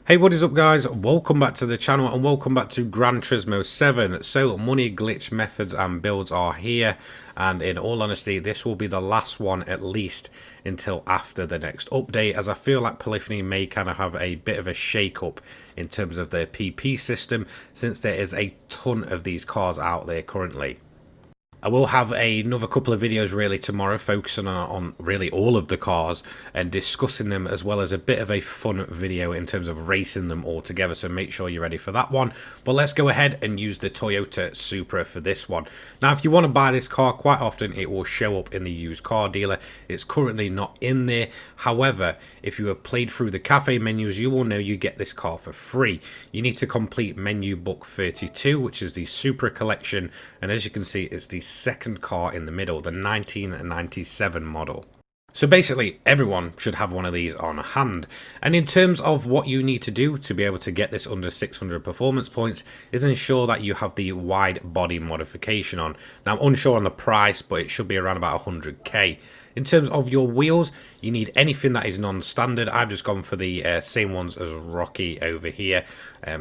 Hey, what is up guys? Welcome back to the channel and welcome back to Gran Turismo 7. So money glitch methods and builds are here, and in all honesty this will be the last one at least until after the next update, as I feel like Polyphony may kind of have a bit of a shake up in terms of their PP system, since there is a ton of these cars out there currently. I will have another couple of videos really tomorrow focusing on really all of the cars and discussing them, as well as a bit of a fun video in terms of racing them all together, so make sure you're ready for that one. But let's go ahead and use the Toyota Supra for this one. Now if you want to buy this car, quite often it will show up in the used car dealer. It's currently not in there. However, if you have played through the cafe menus, you will know you get this car for free. You need to complete menu book 32, which is the Supra collection, and as you can see it's the second car in the middle, the 1997 model. So basically everyone should have one of these on hand. And in terms of what you need to do to be able to get this under 600 performance points is ensure that you have the wide body modification on. Now I'm unsure on the price, but it should be around about 100k. In terms of your wheels, you need anything that is non-standard. I've just gone for the same ones as Rocky over here.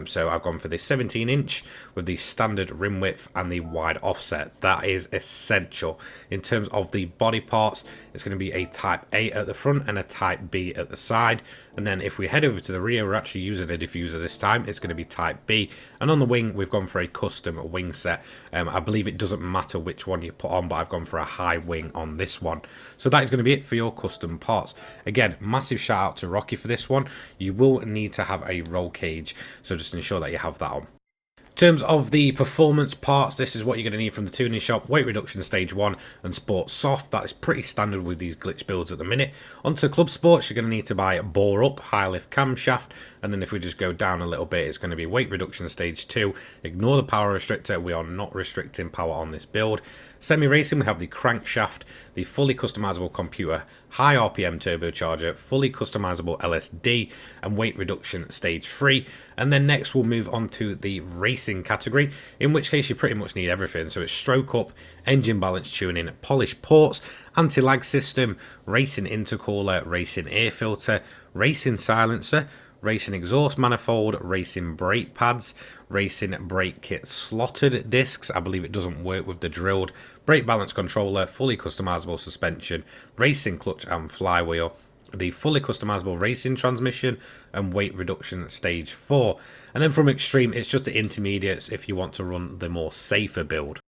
So I've gone for the 17-inch with the standard rim width and the wide offset. That is essential. In terms of the body parts, it's going to be a Type A at the front and a Type B at the side. And then if we head over to the rear, we're actually using a diffuser this time. It's going to be Type B. And on the wing, we've gone for a custom wing set. I believe it doesn't matter which one you put on, but I've gone for a high wing on this one. So that is going to be it for your custom parts. Again, massive shout out to Rocky for this one. You will need to have a roll cage, so just ensure that you have that on. In terms of the performance parts, this is what you're going to need from the tuning shop: weight reduction stage 1 and sport soft. That is pretty standard with these glitch builds at the minute. Onto club sports, you're going to need to buy bore up, high lift camshaft, and then if we just go down a little bit, it's going to be weight reduction stage 2. Ignore the power restrictor, we are not restricting power on this build. Semi racing, we have the crankshaft, the fully customizable computer, high RPM turbocharger, fully customizable LSD, and weight reduction stage 3. And then next we'll move on to the racing category, in which case you pretty much need everything. So it's stroke up, engine balance tuning, polished ports, anti-lag system, racing intercooler, racing air filter, racing silencer, racing exhaust manifold, racing brake pads, racing brake kit slotted discs. I believe it doesn't work with the drilled. Brake balance controller, fully customizable suspension, racing clutch and flywheel, the fully customizable racing transmission, and weight reduction stage 4. And then from extreme, it's just the intermediates if you want to run the more safer build.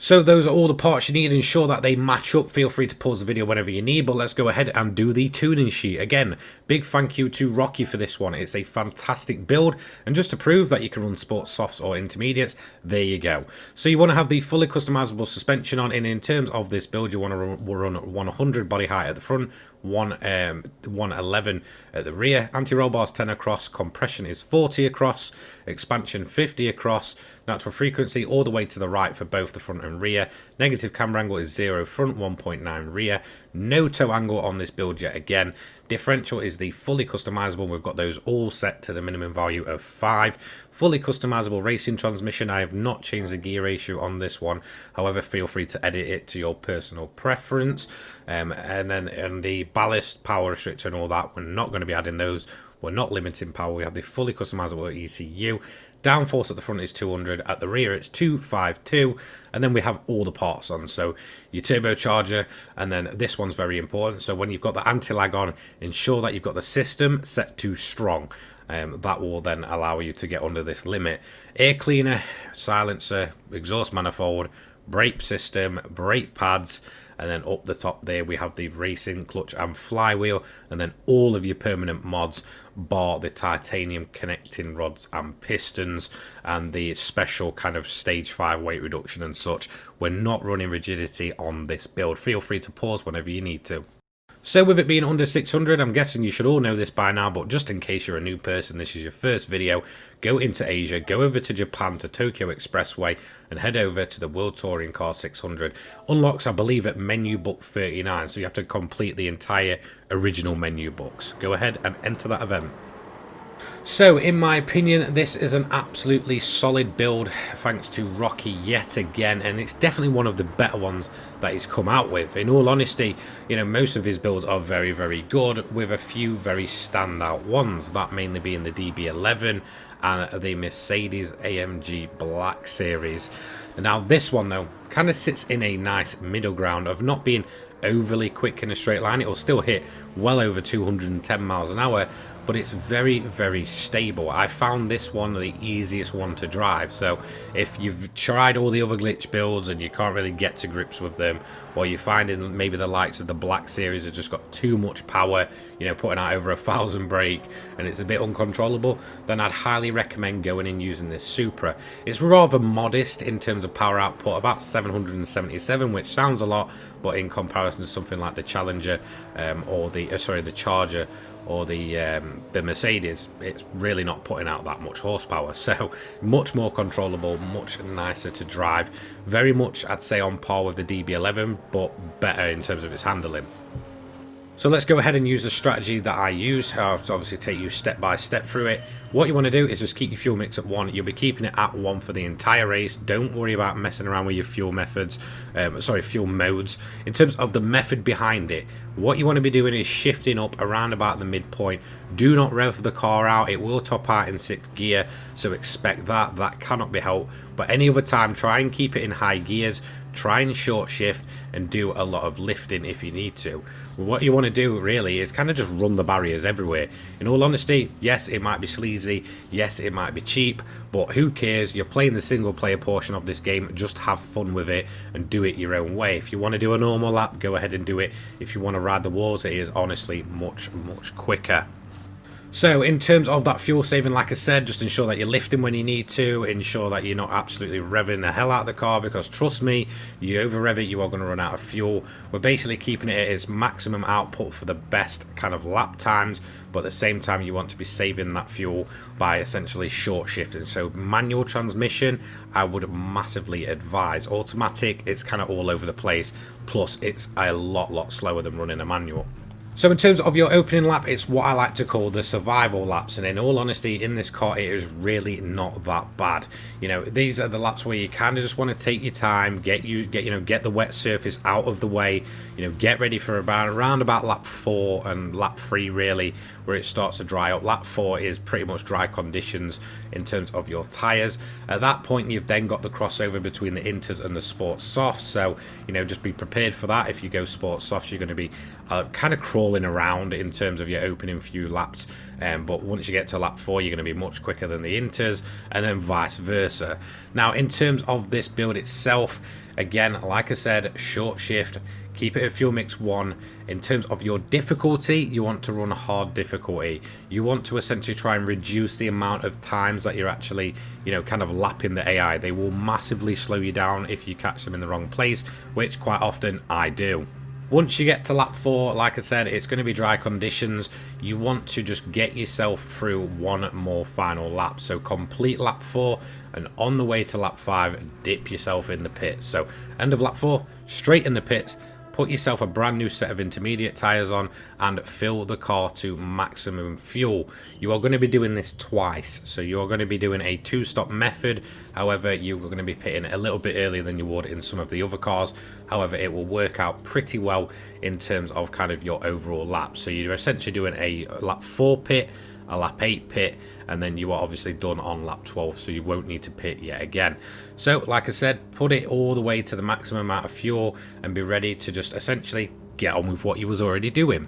So those are all the parts you need. Ensure that they match up. Feel free to pause the video whenever you need, but let's go ahead and do the tuning sheet. Again, big thank you to Rocky for this one. It's a fantastic build, and just to prove that you can run sports softs or intermediates, there you go. So you want to have the fully customizable suspension on, and in terms of this build, you want to run 100 body height at the front, 111 at the rear, anti-roll bars 10 across, compression is 40 across, expansion 50 across, natural frequency all the way to the right for both the front and rear, negative camber angle is 0 front, 1.9 rear, no toe angle on this build yet again, differential is the fully customizable, we've got those all set to the minimum value of 5, fully customizable racing transmission. I have not changed the gear ratio on this one, however feel free to edit it to your personal preference. And then on the ballast, power restrictor and all that, we're not going to be adding those. We're not limiting power. We have the fully customizable ECU. Downforce at the front is 200, at the rear it's 252, and then we have all the parts on. So your turbocharger, and then this one's very important. So when you've got the anti-lag on, ensure that you've got the system set to strong. That will then allow you to get under this limit. Air cleaner, silencer, exhaust manifold, brake system, brake pads, and then up the top there we have the racing clutch and flywheel, and then all of your permanent mods bar the titanium connecting rods and pistons and the special kind of stage 5 weight reduction and such. We're not running rigidity on this build. Feel free to pause whenever you need to. So with it being under 600, I'm guessing you should all know this by now, but just in case you're a new person, this is your first video, go into Asia, go over to Japan to Tokyo Expressway and head over to the World Touring Car 600. Unlocks, I believe, at menu book 39, so you have to complete the entire original menu books. Go ahead and enter that event. So, in my opinion, this is an absolutely solid build thanks to Rocky yet again, and it's definitely one of the better ones that he's come out with. In all honesty, you know, most of his builds are very, very good, with a few very standout ones, that mainly being the DB11 and the Mercedes AMG Black Series. Now, this one, though, kind of sits in a nice middle ground of not being overly quick in a straight line. It will still hit well over 210 miles an hour, but it's very, very stable. I found this one the easiest one to drive. So if you've tried all the other glitch builds and you can't really get to grips with them, or you're finding maybe the likes of the Black Series have just got too much power, you know, putting out over 1,000 brake and it's a bit uncontrollable, then I'd highly recommend going and using this Supra. It's rather modest in terms of power output, about 777, which sounds a lot, but in comparison to something like the Challenger or the the Charger or the Mercedes, it's really not putting out that much horsepower. So much more controllable, much nicer to drive, very much I'd say on par with the DB11, but better in terms of its handling. So let's go ahead and use the strategy that I use. I'll obviously take you step by step through it. What you want to do is just keep your fuel mix at 1. You'll be keeping it at 1 for the entire race. Don't worry about messing around with your fuel methods, fuel modes. In terms of the method behind it, what you want to be doing is shifting up around about the midpoint. Do not rev the car out. It will top out in 6th gear, so expect that. That cannot be helped. But any other time, try and keep it in high gears. Try and short shift and do a lot of lifting if you need to. What you want to do really is kind of just run the barriers everywhere. In all honesty, yes, it might be sleazy, yes, it might be cheap, but who cares? You're playing the single player portion of this game. Just have fun with it and do it your own way. If you want to do a normal lap, go ahead and do it. If you want to ride the walls, it is honestly much quicker. So in terms of that fuel saving, like I said, just ensure that you're lifting when you need to, ensure that you're not absolutely revving the hell out of the car, because trust me, you over rev it, you are going to run out of fuel. We're basically keeping it at its maximum output for the best kind of lap times, but at the same time you want to be saving that fuel by essentially short shifting. So manual transmission, I would massively advise. Automatic, it's kind of all over the place, plus it's a lot slower than running a manual. So in terms of your opening lap, it's what I like to call the survival laps, and in all honesty, in this car, it is really not that bad. You know, these are the laps where you kind of just want to take your time, get the wet surface out of the way, you know, get ready for around about lap 4 and lap 3 really, where it starts to dry up. Lap 4 is pretty much dry conditions in terms of your tires. At that point, you've then got the crossover between the inters and the sports softs, so you know, just be prepared for that. If you go sports softs, you're going to be kind of crawling around in terms of your opening few laps, but once you get to lap 4, you're going to be much quicker than the inters, and then vice versa. Now in terms of this build itself, again, like I said, short shift, keep it at fuel mix 1. In terms of your difficulty, you want to run hard difficulty. You want to essentially try and reduce the amount of times that you're actually, you know, kind of lapping the AI. They will massively slow you down if you catch them in the wrong place, which quite often I do. Once you get to lap 4, like I said, it's going to be dry conditions. You want to just get yourself through one more final lap. So complete lap 4, and on the way to lap 5, dip yourself in the pits. So end of lap 4, straight in the pits. Put yourself a brand new set of intermediate tyres on and fill the car to maximum fuel. You are going to be doing this twice, so you are going to be doing a 2-stop method. However, you're going to be pitting a little bit earlier than you would in some of the other cars. However, it will work out pretty well in terms of kind of your overall lap. So you're essentially doing a lap 4 pit, a lap 8 pit, and then you are obviously done on lap 12, so you won't need to pit yet again. So like I said, put it all the way to the maximum amount of fuel and be ready to just essentially get on with what you was already doing.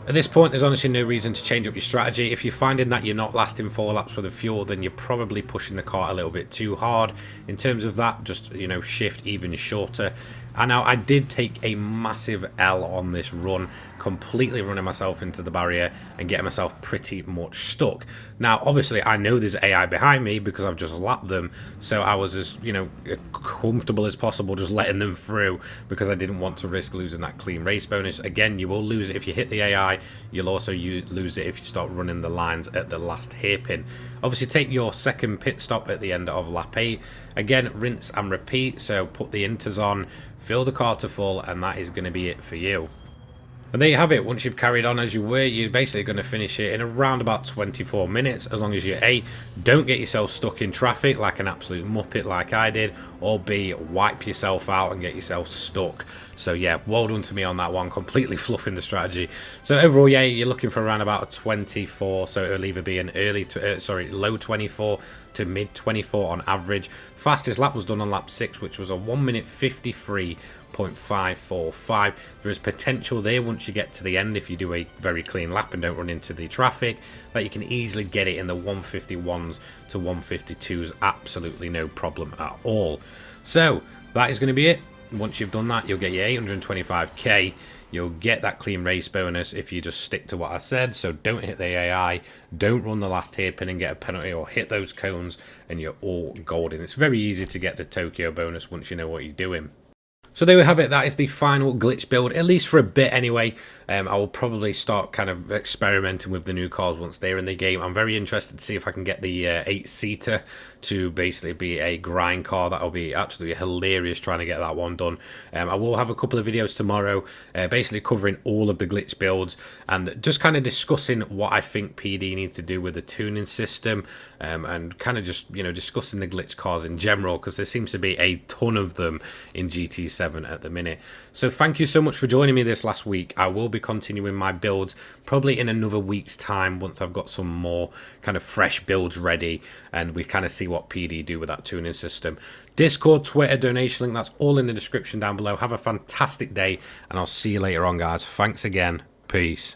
At this point, there's honestly no reason to change up your strategy. If you're finding that you're not lasting 4 laps with the fuel, then you're probably pushing the car a little bit too hard. In terms of that, just, you know, shift even shorter. And now I did take a massive L on this run, completely running myself into the barrier and getting myself pretty much stuck. Now, obviously, I know there's AI behind me because I've just lapped them, so I was as, you know, comfortable as possible just letting them through because I didn't want to risk losing that clean race bonus. Again, you will lose it if you hit the AI. You'll also lose it if you start running the lines at the last hairpin. Obviously, take your second pit stop at the end of lap 8. Again, rinse and repeat, so put the inters on, fill the car to full, and that is going to be it for you. And there you have it. Once you've carried on as you were, you're basically going to finish it in around about 24 minutes, as long as you A, don't get yourself stuck in traffic like an absolute muppet like I did, or B, wipe yourself out and get yourself stuck. So yeah, well done to me on that one, completely fluffing the strategy. So overall, yeah, you're looking for around about a 24, so it'll either be an low 24 to mid 24 on average. Fastest lap was done on lap 6, which was a 1 minute 53.545. There is potential there once you get to the end, if you do a very clean lap and don't run into the traffic, that you can easily get it in the 151s to 152s, absolutely no problem at all. So that is going to be it. Once you've done that, you'll get your 825k. You'll get that clean race bonus if you just stick to what I said. So don't hit the AI, don't run the last hairpin and get a penalty, or hit those cones, and you're all golden. It's very easy to get the Tokyo bonus once you know what you're doing. So there we have it. That is the final glitch build, at least for a bit anyway. I will probably start kind of experimenting with the new cars once they're in the game. I'm very interested to see if I can get the 8-seater to basically be a grind car. That'll be absolutely hilarious trying to get that one done. I will have a couple of videos tomorrow basically covering all of the glitch builds and just kind of discussing what I think PD needs to do with the tuning system, and kind of just, you know, discussing the glitch cars in general, because there seems to be a ton of them in GT7 at the minute. So thank you so much for joining me this last week. I will be continuing my builds probably in another week's time, once I've got some more kind of fresh builds ready and we kind of see what PD do with that tuning system. Discord, Twitter, donation link, that's all in the description down below. Have a fantastic day and I'll see you later on, guys. Thanks again. Peace.